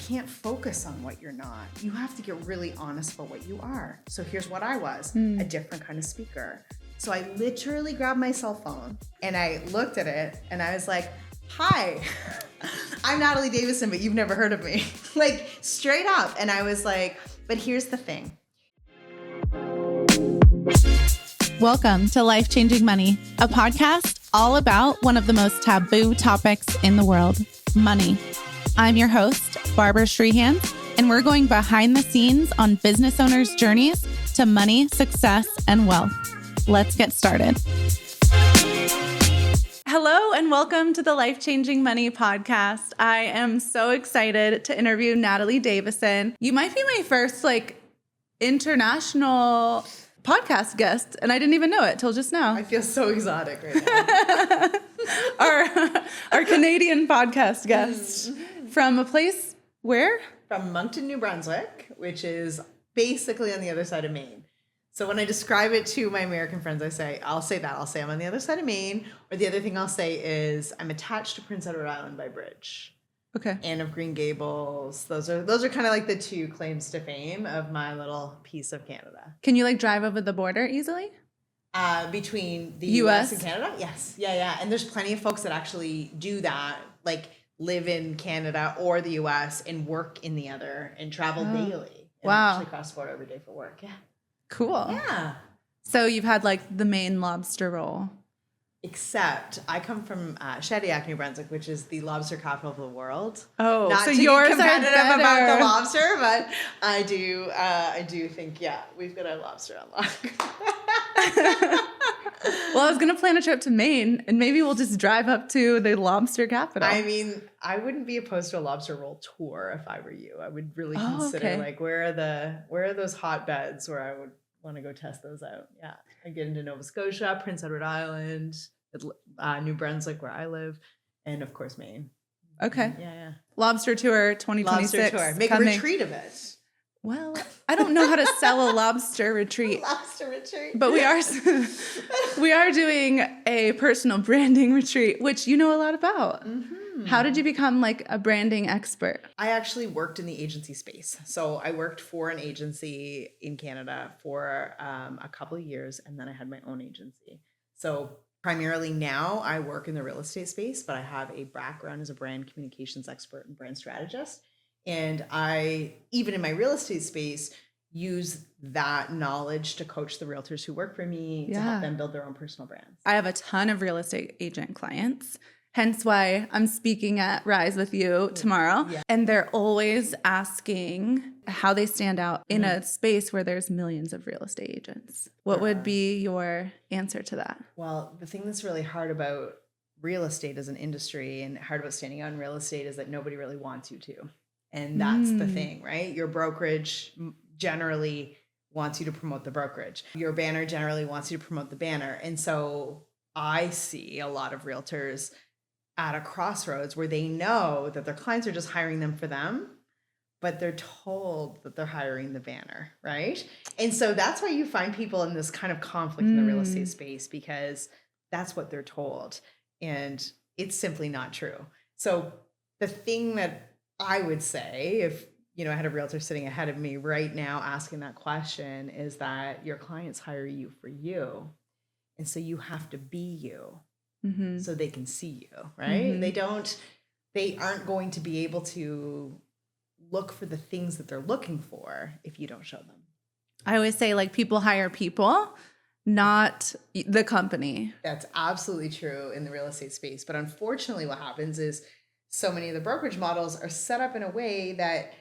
can't focus on what you're not. You have to get really honest about what you are. So here's what I was, a different kind of speaker. So I literally grabbed my cell phone and I looked at it and I was like, hi, I'm Natalie Davison, but you've never heard of me. Like straight up. And I was like, but here's the thing. Welcome to Life-Changing Money, a podcast all about one of the most taboo topics in the world, money. I'm your host, Barbara Strehans, and we're going behind the scenes on business owners' journeys to money, success, and wealth. Let's get started. Hello and welcome to the Life-Changing Money podcast. I am so excited to interview Natalie Davison. You might be my first international podcast guest, and I didn't even know it till just now. I feel so exotic right now. our Canadian podcast guest from a place where? From Moncton, New Brunswick, which is basically on the other side of Maine. So when I describe it to my American friends, I'll say I'm on the other side of Maine, or the other thing I'll say is I'm attached to Prince Edward Island by bridge. Okay. And of Green Gables. Those are kind of like the two claims to fame of my little piece of Canada. Can you drive over the border easily? Between the US and Canada? Yes. Yeah. And there's plenty of folks that actually do that, live in Canada or the US and work in the other and travel daily. And actually cross border every day for work. Yeah. Cool. Yeah. So you've had the Maine lobster roll. Except I come from Shediac, New Brunswick, which is the lobster capital of the world. Oh, not so to yours get competitive are better about the lobster, but I do think we've got our lobster on lock. Well, I was gonna plan a trip to Maine, and maybe we'll just drive up to the lobster capital. I mean, I wouldn't be opposed to a lobster roll tour if I were you. I would really consider where are those hotbeds where I would want to go test those out. Yeah, I get into Nova Scotia, Prince Edward Island, New Brunswick, where I live, and of course Maine. Okay. Yeah. Lobster tour 2026. Lobster tour. Make a retreat of it. Well, I don't know how to sell a lobster retreat. Lobster retreat. But we are doing a personal branding retreat, which you know a lot about. Mm-hmm. How did you become a branding expert? I actually worked in the agency space. So I worked for an agency in Canada for a couple of years, and then I had my own agency. So primarily now I work in the real estate space, but I have a background as a brand communications expert and brand strategist. And I, even in my real estate space, use that knowledge to coach the realtors who work for me to help them build their own personal brands. I have a ton of real estate agent clients, hence why I'm speaking at Rise with you tomorrow. Yeah. And they're always asking how they stand out in a space where there's millions of real estate agents. What would be your answer to that? Well, the thing that's really hard about real estate as an industry and hard about standing out in real estate is that nobody really wants you to. And that's the thing, right? Your brokerage generally wants you to promote the brokerage. Your banner generally wants you to promote the banner. And so I see a lot of realtors at a crossroads where they know that their clients are just hiring them for them, but they're told that they're hiring the banner, right? And so that's why you find people in this kind of conflict in the real estate space, because that's what they're told. And it's simply not true. So the thing that I would say, if I had a realtor sitting ahead of me right now asking that question, is that your clients hire you for you. And so you have to be you so they can see you, right? They aren't going to be able to look for the things that they're looking for if you don't show them. I always say people hire people, not the company. That's absolutely true in the real estate space. But unfortunately what happens is so many of the brokerage models are set up in a way that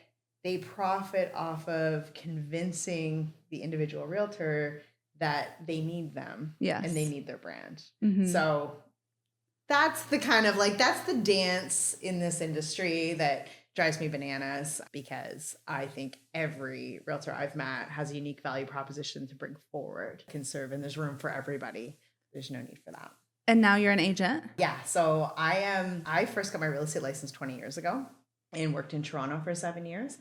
they profit off of convincing the individual realtor that they need them and they need their brand. Mm-hmm. So that's the kind of that's the dance in this industry that drives me bananas, because I think every realtor I've met has a unique value proposition to bring forward, can serve, and there's room for everybody. There's no need for that. And now you're an agent? Yeah. So I first got my real estate license 20 years ago and worked in Toronto for 7 years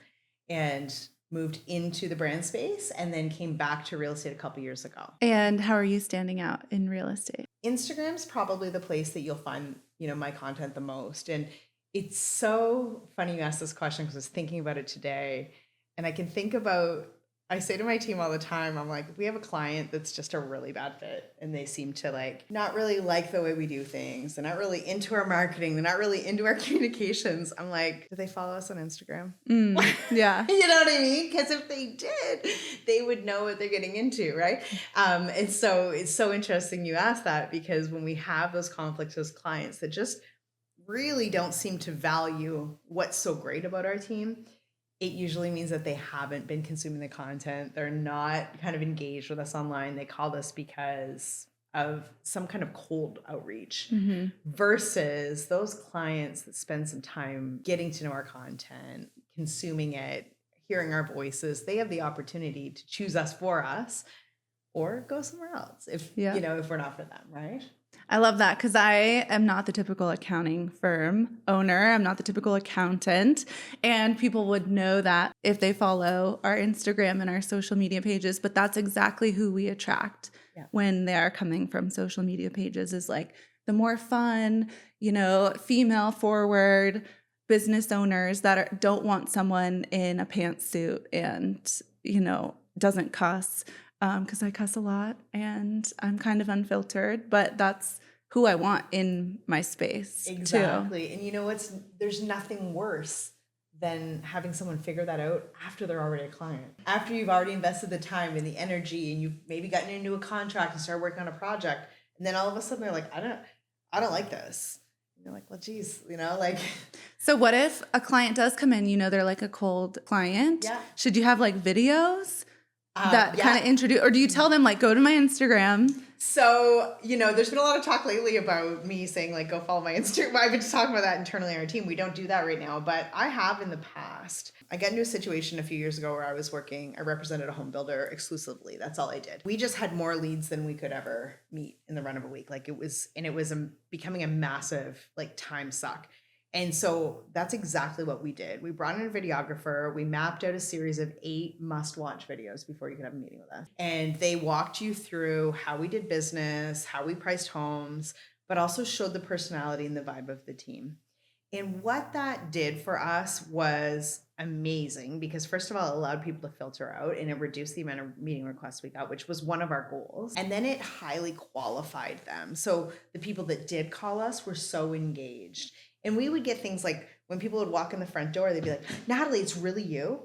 and moved into the brand space and then came back to real estate a couple years ago. And how are you standing out in real estate? Instagram's probably the place that you'll find, my content the most. And It's so funny you asked this question because I was thinking about it today. And I can think about, I say to my team all the time, I'm like, if we have a client that's just a really bad fit and they seem to like not really like the way we do things, they're not really into our marketing, they're not really into our communications. I'm like, do they follow us on Instagram? Yeah. You know what I mean? Because if they did, they would know what they're getting into, right? And so it's so interesting you asked that, because when we have those conflicts with clients that just really don't seem to value what's so great about our team, it usually means that they haven't been consuming the content. They're not kind of engaged with us online. They called us because of some kind of cold outreach, versus those clients that spend some time getting to know our content, consuming it, hearing our voices. They have the opportunity to choose us for us or go somewhere else if, you know, if we're not for them, right? I love that, because I am not the typical accounting firm owner. I'm not the typical accountant. And people would know that if they follow our Instagram and our social media pages. But that's exactly who we attract when they are coming from social media pages, is like the more fun, you know, female forward business owners that don't want someone in a pantsuit and, you know, doesn't cuss. Because I cuss a lot and I'm kind of unfiltered, but that's who I want in my space. Exactly. Too. And you know there's nothing worse than having someone figure that out after they're already a client. After you've already invested the time and the energy and you've maybe gotten into a contract and started working on a project, and then all of a sudden they're like, I don't like this. And you're like, well, geez, you know, like. So what if a client does come in, you know, they're like a cold client? Yeah. Should you have like videos that kind of introduce, or do you tell them like, go to my Instagram? So, you know, there's been a lot of talk lately about me saying like, go follow my Instagram. I've been just talking about that internally on our team. We don't do that right now, but I have in the past. I got into a situation a few years ago where I represented a home builder exclusively. That's all I did. We just had more leads than we could ever meet in the run of a week. Like it was becoming a massive like time suck. And so that's exactly what we did. We brought in a videographer. We mapped out a series of 8 must-watch videos before you could have a meeting with us. And they walked you through how we did business, how we priced homes, but also showed the personality and the vibe of the team. And what that did for us was amazing, because first of all, it allowed people to filter out and it reduced the amount of meeting requests we got, which was one of our goals. And then it highly qualified them. So the people that did call us were so engaged. And we would get things like when people would walk in the front door, they'd be like, Natalie, it's really you?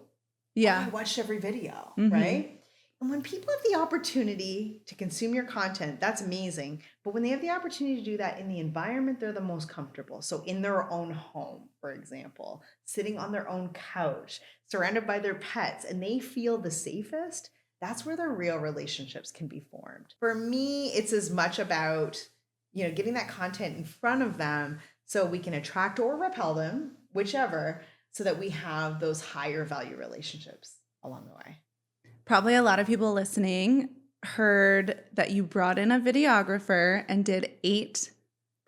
Yeah. Oh, I watched every video, right? And when people have the opportunity to consume your content, that's amazing. But when they have the opportunity to do that in the environment they're the most comfortable, so in their own home, for example, sitting on their own couch, surrounded by their pets, and they feel the safest, that's where their real relationships can be formed. For me, it's as much about, you know, getting that content in front of them so we can attract or repel them, whichever, so that we have those higher value relationships along the way. Probably a lot of people listening heard that you brought in a videographer and did 8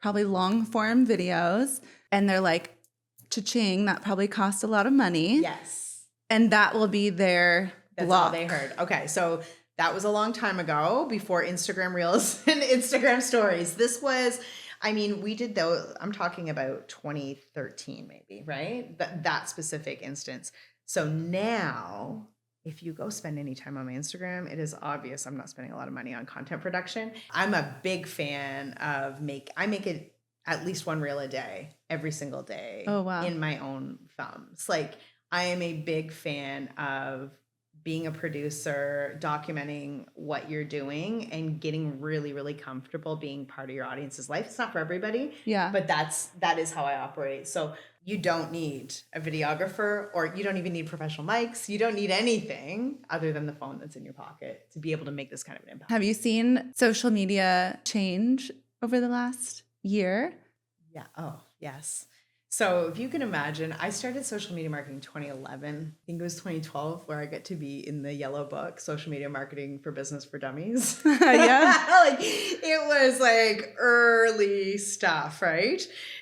probably long form videos. And they're like, cha-ching, that probably cost a lot of money. Yes. And that will be their That's block. all they heard. Okay, so that was a long time ago, before Instagram Reels and Instagram Stories. This was, I mean, we did those, I'm talking about 2013 maybe, right? That specific instance. So now, if you go spend any time on my Instagram, it is obvious I'm not spending a lot of money on content production. I'm a big fan of I make it at least 1 reel a day, every single day. Oh, wow. In my own thumbs. Like, I am a big fan of being a producer, documenting what you're doing and getting really, really comfortable being part of your audience's life. It's not for everybody, but that is how I operate. So you don't need a videographer, or you don't even need professional mics. You don't need anything other than the phone that's in your pocket to be able to make this kind of an impact. Have you seen social media change over the last year? Yeah. Oh, yes. So if you can imagine, I started social media marketing in 2011. I think it was 2012 where I got to be in the yellow book, Social Media Marketing for Business for Dummies. Yeah. Like, it was like early stuff, right?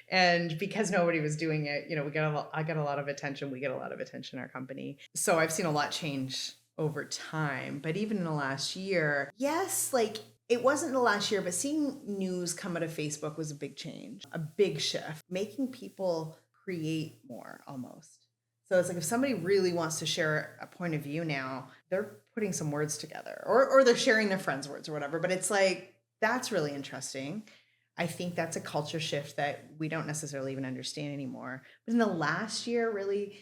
And because nobody was doing it, you know, I got a lot of attention. We get a lot of attention in our company. So I've seen a lot change over time. But even in the last year, yes, like, it wasn't the last year, but seeing news come out of Facebook was a big change, a big shift, making people create more almost. So it's like if somebody really wants to share a point of view now, they're putting some words together or they're sharing their friends' words or whatever. But it's like, that's really interesting. I think that's a culture shift that we don't necessarily even understand anymore. But in the last year, really,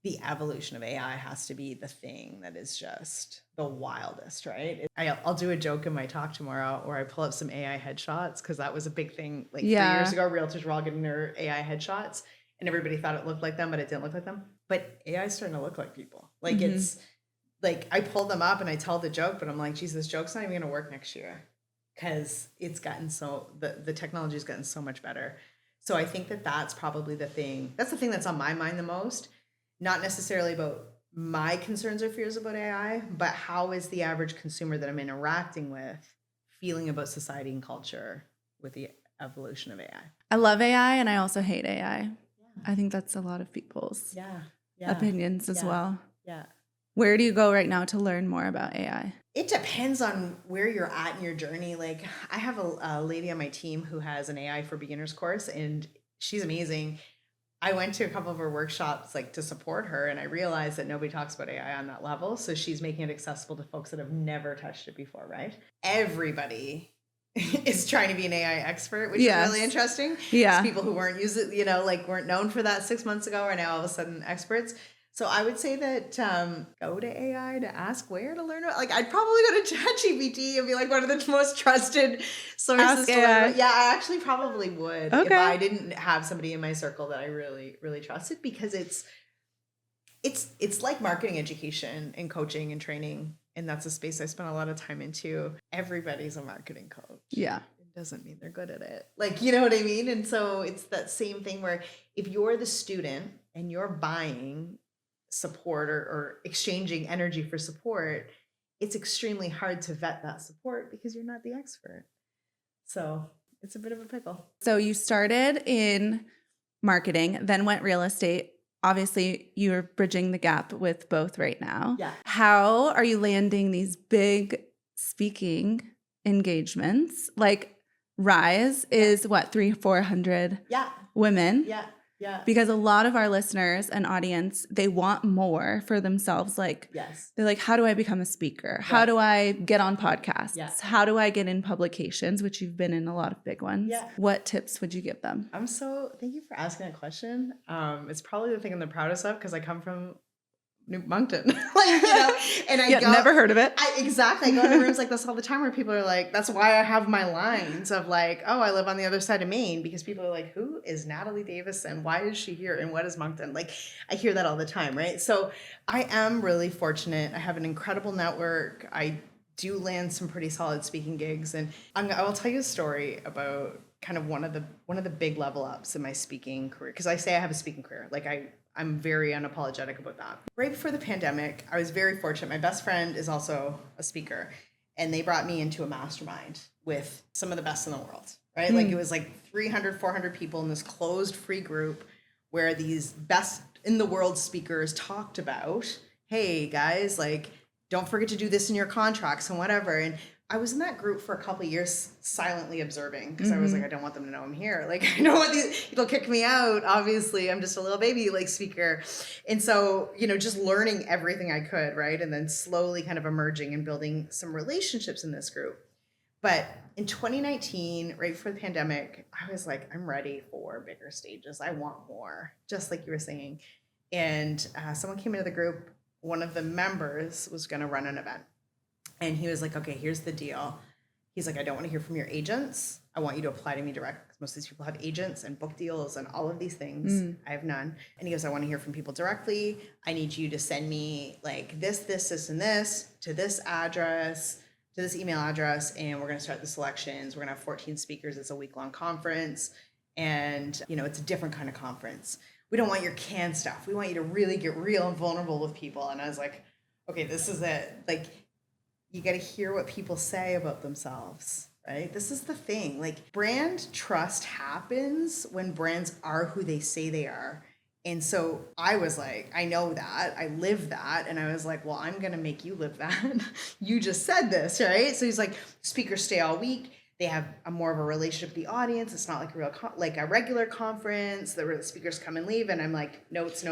the evolution of AI has to be the thing that is just the wildest, right? I'll do a joke in my talk tomorrow where I pull up some AI headshots because that was a big thing. Like 3 years ago, realtors were all getting their AI headshots and everybody thought it looked like them, but it didn't look like them. But AI is starting to look like people. Like it's like I pull them up and I tell the joke, but I'm like, geez, this joke's not even going to work next year because it's gotten so the technology has gotten so much better. So I think that's probably the thing. That's the thing that's on my mind the most. Not necessarily about my concerns or fears about AI, but how is the average consumer that I'm interacting with feeling about society and culture with the evolution of AI? I love AI and I also hate AI. Yeah. I think that's a lot of people's opinions as well. Yeah. Where do you go right now to learn more about AI? It depends on where you're at in your journey. Like I have a lady on my team who has an AI for beginners course and she's amazing. I went to a couple of her workshops like to support her and I realized that nobody talks about AI on that level. So she's making it accessible to folks that have never touched it before, right? Everybody is trying to be an AI expert, which is really interesting. Yeah. People who weren't weren't known for that 6 months ago are now all of a sudden experts. So I would say that go to AI to ask where to learn about. Like I'd probably go to ChatGPT and be like one of the most trusted sources to learn about. Yeah, I actually probably would if I didn't have somebody in my circle that I really, really trusted because it's like marketing education and coaching and training. And that's a space I spent a lot of time into. Everybody's a marketing coach. Yeah. It doesn't mean they're good at it. Like, you know what I mean? And so it's that same thing where if you're the student and you're buying support or exchanging energy for support, it's extremely hard to vet that support because you're not the expert. So it's a bit of a pickle. So you started in marketing, then went real estate. Obviously, you're bridging the gap with both right now. Yeah. How are you landing these big speaking engagements? Like Rise is what, 300-400 women? Yeah. Yeah. Because a lot of our listeners and audience, they want more for themselves. Like, they're like, how do I become a speaker? How do I get on podcasts? How do I get in publications, which you've been in a lot of big ones? Yeah. What tips would you give them? Thank you for asking that question. It's probably the thing I'm the proudest of because I come from Moncton, and I never heard of it. Exactly. I go into rooms like this all the time where people are like, that's why I have my lines of like, oh, I live on the other side of Maine because people are like, who is Natalie Davison? Why is she here? And what is Moncton? Like, I hear that all the time. Right. So I am really fortunate. I have an incredible network. I do land some pretty solid speaking gigs. And I will tell you a story about kind of one of the big level ups in my speaking career. Cause I say I have a speaking career. Like I'm very unapologetic about that. Right before the pandemic, I was very fortunate. My best friend is also a speaker, and they brought me into a mastermind with some of the best in the world, right? Like it was like 300, 400 people in this closed free group where these best in the world speakers talked about, hey guys, like don't forget to do this in your contracts and whatever. And I was in that group for a couple of years silently observing because I was like, I don't want them to know I'm here. Like, I don't want it'll kick me out. Obviously, I'm just a little baby like speaker. And so, just learning everything I could, right? And then slowly kind of emerging and building some relationships in this group. But in 2019, right before the pandemic, I was like, I'm ready for bigger stages. I want more, just like you were saying. And someone came into the group. One of the members was going to run an event. And he was like, okay, here's the deal. He's like, I don't want to hear from your agents. I want you to apply to me direct because most of these people have agents and book deals and all of these things. I have none. And he goes, I want to hear from people directly. I need you to send me like this, and this to this address, to this email address. And we're going to start the selections. We're going to have 14 speakers. It's a week-long conference. And, it's a different kind of conference. We don't want your canned stuff. We want you to really get real and vulnerable with people. And I was like, okay, this is it. Like, you got to hear what people say about themselves, right? This is the thing. Like, brand trust happens when brands are who they say they are. And so I was like, I know that. I live that. And I was like, well, I'm going to make you live that. You just said this, right? So he's like, speakers stay all week. They have a more of a relationship with the audience. It's not like like a regular conference where the speakers come and leave and I'm like, notes.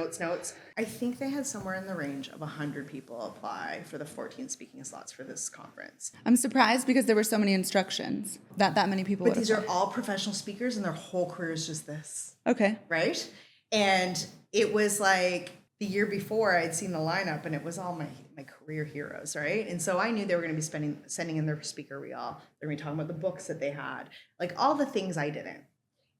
I think they had somewhere in the range of 100 people apply for the 14 speaking slots for this conference. I'm surprised because there were so many instructions that many people But would these apply. are all professional speakers and their whole career is just this. Okay. Right? And it was like the year before I'd seen the lineup and it was all my career heroes, right? And so I knew they were going to be sending in their speaker reel. They're going to be talking about the books that they had, like all the things I didn't,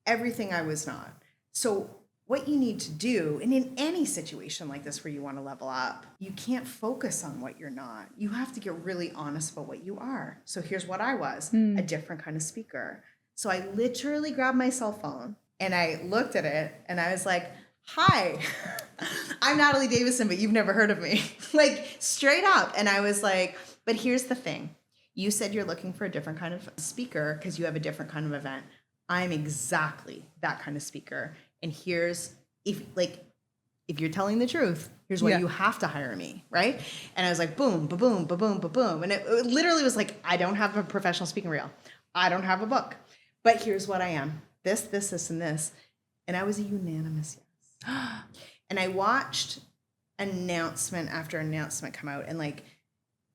everything I was not. So what you need to do, and in any situation like this where you want to level up, you can't focus on what you're not. You have to get really honest about what you are. So here's what I was, a different kind of speaker. So I literally grabbed my cell phone and I looked at it and I was like, hi, I'm Natalie Davison, but you've never heard of me. Like straight up. And I was like, but here's the thing. You said you're looking for a different kind of speaker because you have a different kind of event. I'm exactly that kind of speaker. And here's, if you're telling the truth, here's why you have to hire me, right? And I was like, boom, ba-boom, ba-boom, ba-boom. And it literally was like, I don't have a professional speaking reel. I don't have a book. But here's what I am. This, and this. And I was a unanimous yes. And I watched announcement after announcement come out. And like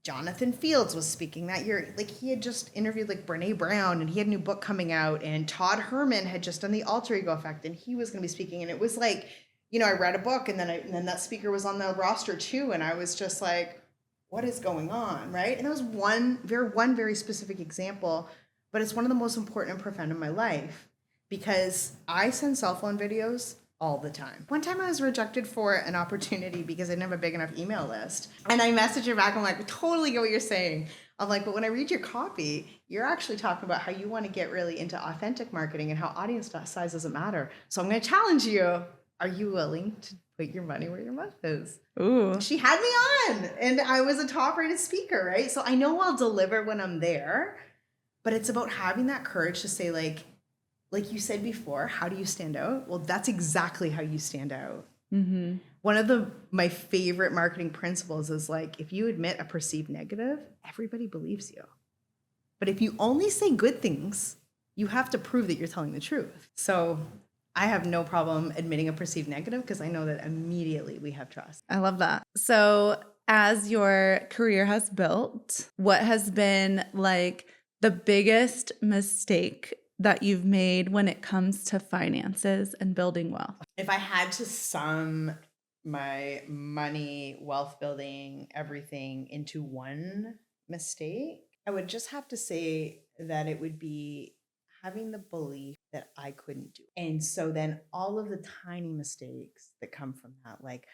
Jonathan Fields was speaking that year. Like he had just interviewed like Brene Brown and he had a new book coming out. And Todd Herman had just done the alter ego effect and he was going to be speaking. And it was like, you know, I read a book and then that speaker was on the roster too. And I was just like, what is going on, right? And that was one very specific example, but it's one of the most important and profound in my life because I send cell phone videos all the time. One time I was rejected for an opportunity because I didn't have a big enough email list. And I messaged her back. I'm like, totally get what you're saying. I'm like, but when I read your copy, you're actually talking about how you want to get really into authentic marketing and how audience size doesn't matter. So I'm going to challenge you. Are you willing to put your money where your mouth is? Ooh. She had me on and I was a top rated speaker, right? So I know I'll deliver when I'm there, but it's about having that courage to say like you said before, how do you stand out? Well, that's exactly how you stand out. Mm-hmm. One of my favorite marketing principles is like, if you admit a perceived negative, everybody believes you. But if you only say good things, you have to prove that you're telling the truth. So I have no problem admitting a perceived negative because I know that immediately we have trust. I love that. So as your career has built, what has been like the biggest mistake that you've made when it comes to finances and building wealth? If I had to sum my money, wealth building, everything into one mistake, I would just have to say that it would be having the belief that I couldn't do it. And so then all of the tiny mistakes that come from that, like,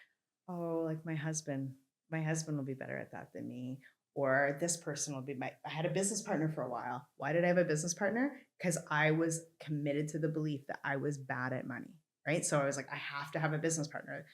oh, like my husband will be better at that than me. Or this person will be I had a business partner for a while. Why did I have a business partner? Because I was committed to the belief that I was bad at money, right? So I was like, I have to have a business partner.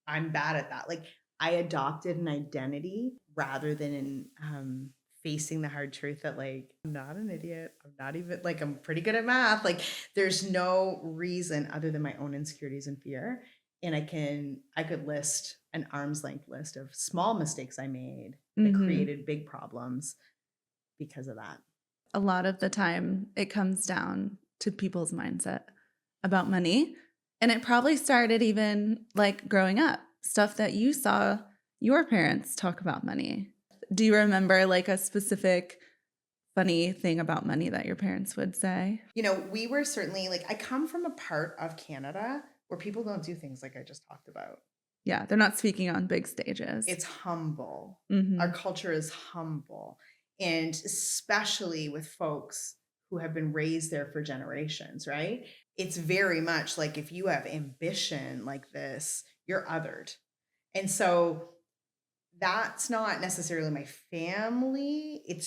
I'm bad at that. Like I adopted an identity rather than in facing the hard truth that like, I'm not an idiot. I'm not even like, I'm pretty good at math. Like there's no reason other than my own insecurities and fear. And I could list an arm's length list of small mistakes I made that created big problems because of that. A lot of the time it comes down to people's mindset about money. And it probably started even like growing up, stuff that you saw your parents talk about money. Do you remember like a specific funny thing about money that your parents would say? You know, we were certainly like, I come from a part of Canada where people don't do things like I just talked about. Yeah, they're not speaking on big stages. It's humble. Mm-hmm. Our culture is humble. And especially with folks who have been raised there for generations, right? It's very much like if you have ambition like this, you're othered. And so that's not necessarily my family. It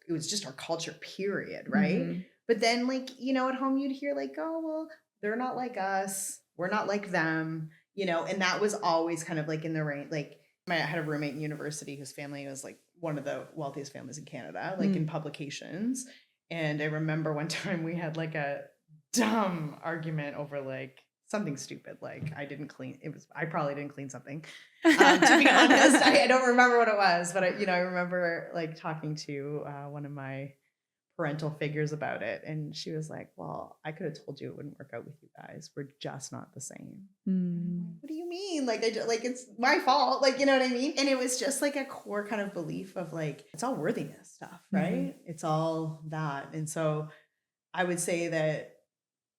was just our culture, period, right? Mm-hmm. But then like, you know, at home you'd hear like, oh, well, they're not like us. We're not like them, you know, and that was always kind of like in the range. Like I had a roommate in university whose family was like one of the wealthiest families in Canada, like in publications. And I remember one time we had like a dumb argument over like something stupid. Like I probably didn't clean something. To be honest, I don't remember what it was, but I remember like talking to one of my parental figures about it. And she was like, well, I could have told you it wouldn't work out with you guys. We're just not the same. What do you mean? Like, it's my fault. Like, you know what I mean? And it was just like a core kind of belief of like, it's all worthiness stuff, right? It's all that. And so I would say that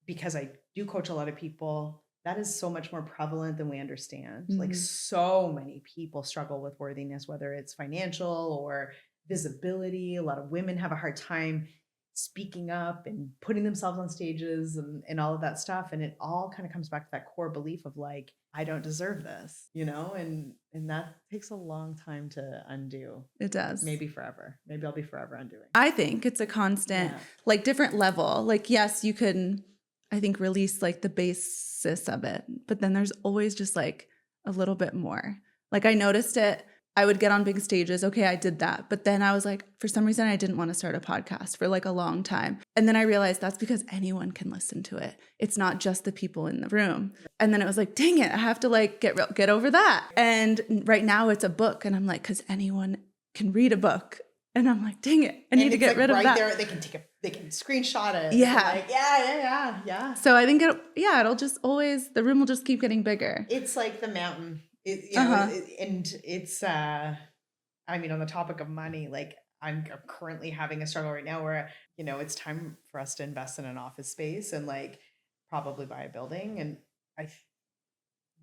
because I do coach a lot of people, that is so much more prevalent than we understand. Like so many people struggle with worthiness, whether it's financial or visibility. A lot of women have a hard time speaking up and putting themselves on stages and all of that stuff. And it all kind of comes back to that core belief of like, I don't deserve this, you know, and that takes a long time to undo. It does. Maybe forever. Maybe I'll be forever undoing. I think it's a constant, like different level. Like, yes, you can, I think, release like the basis of it, but then there's always just like a little bit more. Like I noticed it. I would get on big stages. Okay, I did that. But then I was like, for some reason, I didn't want to start a podcast for like a long time. And then I realized that's because anyone can listen to it. It's not just the people in the room. And then it was like, dang it, I have to like get over that. And right now it's a book. And I'm like, because anyone can read a book. And I'm like, dang it, I need to get rid of that. There, they can screenshot it. Yeah. Like, yeah. So I think it'll just always, the room will just keep getting bigger. It's like the mountain. And it's, I mean, on the topic of money, like I'm currently having a struggle right now where, you know, it's time for us to invest in an office space and like probably buy a building. And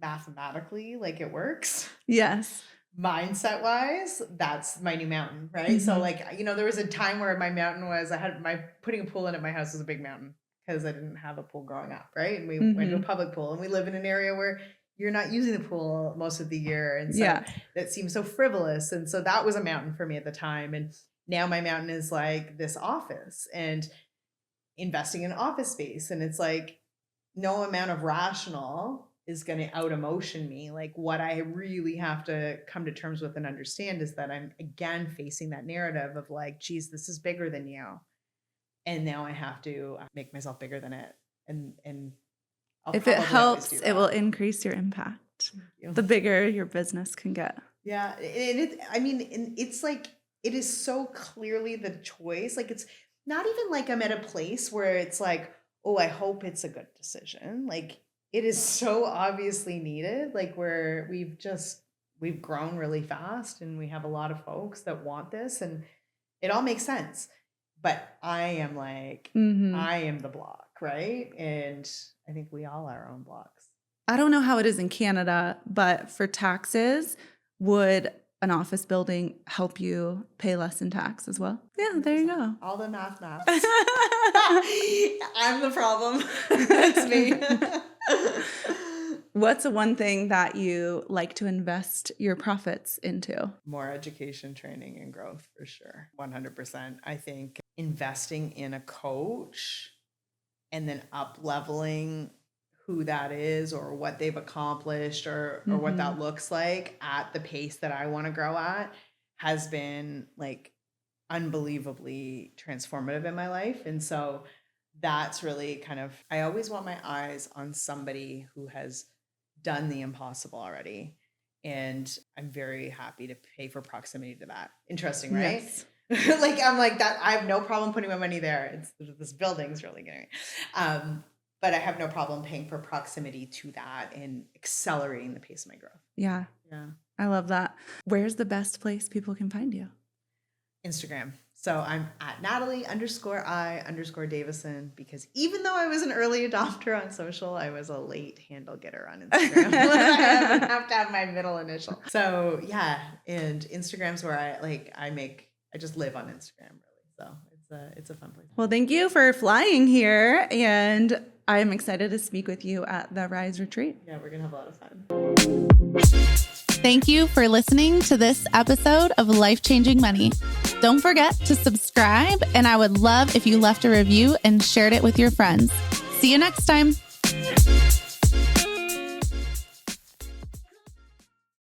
mathematically, like it works. Yes. Mindset wise, that's my new mountain, right? So like, you know, there was a time where my mountain was, putting a pool in at my house was a big mountain because I didn't have a pool growing up, right? And we went to a public pool and we live in an area where you're not using the pool most of the year. And so that seems so frivolous. And so that was a mountain for me at the time. And now my mountain is like this office and investing in office space. And it's like no amount of rational is going to out emotion me. Like what I really have to come to terms with and understand is that I'm again facing that narrative of like, geez, this is bigger than you. And now I have to make myself bigger than it. And if it helps, it will increase your impact. The bigger your business can get. Yeah. It's like, it is so clearly the choice. Like, it's not even like I'm at a place where it's like, oh, I hope it's a good decision. Like it is so obviously needed. Like we've grown really fast and we have a lot of folks that want this and it all makes sense. But I am like, I am the block, right? And I think we all are our own blocks. I don't know how it is in Canada, but for taxes, would an office building help you pay less in tax as well? Yeah, there you go. All the math. I'm the problem. That's me. What's the one thing that you like to invest your profits into? More education, training, and growth for sure. 100%. I think investing in a coach and then up-leveling who that is or what they've accomplished or what that looks like at the pace that I want to grow at has been like unbelievably transformative in my life. And so that's really kind of, I always want my eyes on somebody who has done the impossible already. And I'm very happy to pay for proximity to that. Interesting, right? Yes. Like, I'm like that. I have no problem putting my money there. This building's really good. But I have no problem paying for proximity to that and accelerating the pace of my growth. Yeah. I love that. Where's the best place people can find you? Instagram. So I'm at Natalie_I_Davison because even though I was an early adopter on social, I was a late handle getter on Instagram. I have to have my middle initial. So yeah. And Instagram's where I just live on Instagram really. So it's a fun place. Well, thank you for flying here. And I'm excited to speak with you at the Rise Retreat. Yeah, we're going to have a lot of fun. Thank you for listening to this episode of Life Changing Money. Don't forget to subscribe, and I would love if you left a review and shared it with your friends. See you next time.